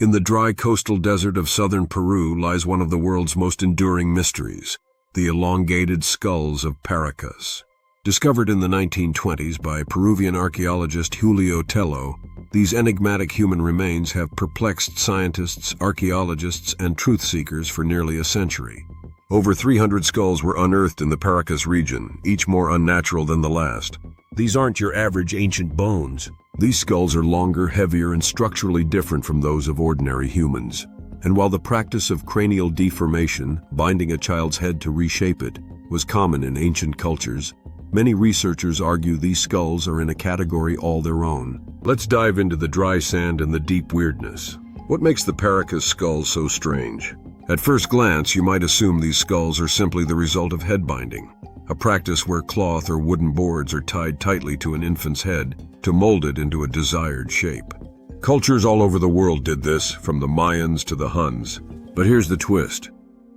In the dry coastal desert of southern Peru lies one of the world's most enduring mysteries, the elongated skulls of Paracas. Discovered in the 1920s by Peruvian archaeologist Julio Tello, these enigmatic human remains have perplexed scientists, archaeologists, and truth seekers for nearly a century. Over 300 skulls were unearthed in the Paracas region, each more unnatural than the last. These aren't your average ancient bones. These skulls are longer, heavier, and structurally different from those of ordinary humans. And while the practice of cranial deformation, binding a child's head to reshape it, was common in ancient cultures, many researchers argue these skulls are in a category all their own. Let's dive into the dry sand and the deep weirdness. What makes the Paracas skulls so strange? At first glance, you might assume these skulls are simply the result of head binding, a practice where cloth or wooden boards are tied tightly to an infant's head to mold it into a desired shape. Cultures all over the world did this, from the Mayans to the Huns. But here's the twist.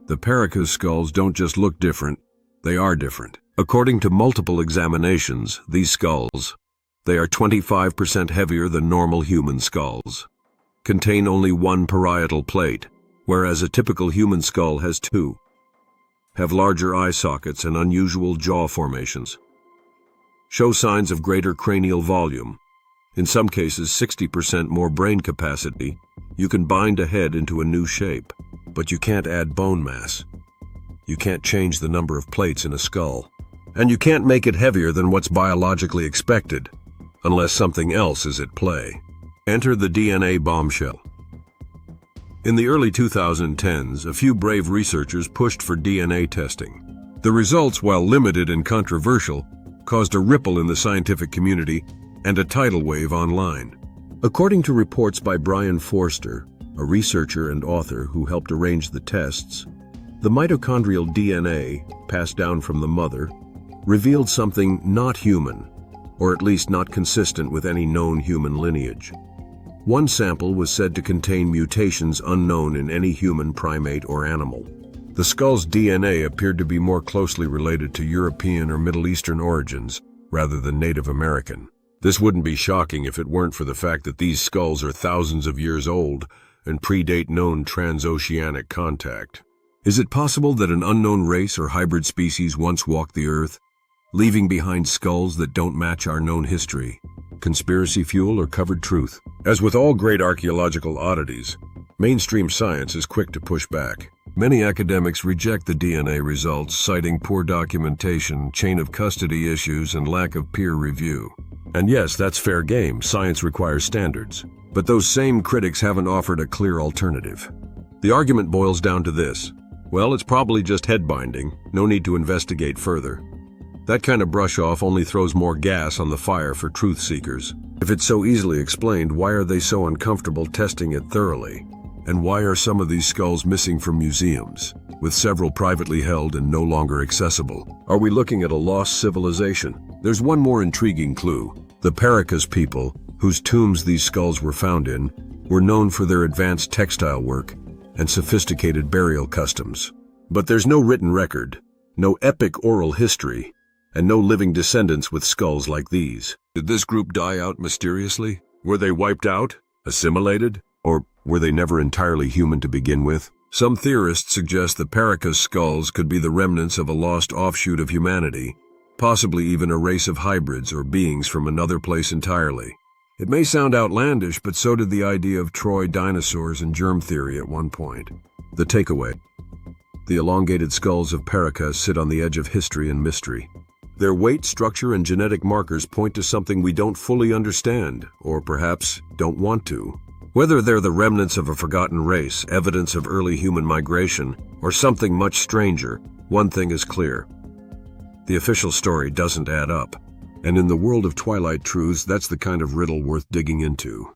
The Paracas skulls don't just look different, they are different. According to multiple examinations, these skulls, they are 25% heavier than normal human skulls, contain only one parietal plate, whereas a typical human skull has two, have larger eye sockets and unusual jaw formations, show signs of greater cranial volume, in some cases 60% more brain capacity. You can bind a head into a new shape, but you can't add bone mass. You can't change the number of plates in a skull. And you can't make it heavier than what's biologically expected, unless something else is at play. Enter the DNA bombshell. In the early 2010s, a few brave researchers pushed for DNA testing. The results, while limited and controversial, caused a ripple in the scientific community and a tidal wave online. According to reports by Brian Forster, a researcher and author who helped arrange the tests, the mitochondrial DNA, passed down from the mother, revealed something not human, or at least not consistent with any known human lineage. One sample was said to contain mutations unknown in any human primate or animal. The skull's DNA appeared to be more closely related to European or Middle Eastern origins, rather than Native American. This wouldn't be shocking if it weren't for the fact that these skulls are thousands of years old and predate known transoceanic contact. Is it possible that an unknown race or hybrid species once walked the Earth, leaving behind skulls that don't match our known history? Conspiracy fuel or covered truth? As with all great archaeological oddities, mainstream science is quick to push back. Many academics reject the DNA results, citing poor documentation, chain of custody issues, and lack of peer review. And yes, that's fair game. Science requires standards. But those same critics haven't offered a clear alternative. The argument boils down to this. Well, it's probably just head binding. No need to investigate further. That kind of brush-off only throws more gas on the fire for truth seekers. If it's so easily explained, why are they so uncomfortable testing it thoroughly? And why are some of these skulls missing from museums, with several privately held and no longer accessible? Are we looking at a lost civilization? There's one more intriguing clue. The Paracas people, whose tombs these skulls were found in, were known for their advanced textile work and sophisticated burial customs. But there's no written record, no epic oral history, and no living descendants with skulls like these. Did this group die out mysteriously? Were they wiped out? Assimilated? Or were they never entirely human to begin with? Some theorists suggest the Paracas skulls could be the remnants of a lost offshoot of humanity, possibly even a race of hybrids or beings from another place entirely. It may sound outlandish, but so did the idea of Troy dinosaurs and germ theory at one point. The takeaway: the elongated skulls of Paracas sit on the edge of history and mystery. Their weight, structure, and genetic markers point to something we don't fully understand, or perhaps don't want to. Whether they're the remnants of a forgotten race, evidence of early human migration, or something much stranger, one thing is clear. The official story doesn't add up. And in the world of Twilight truths, that's the kind of riddle worth digging into.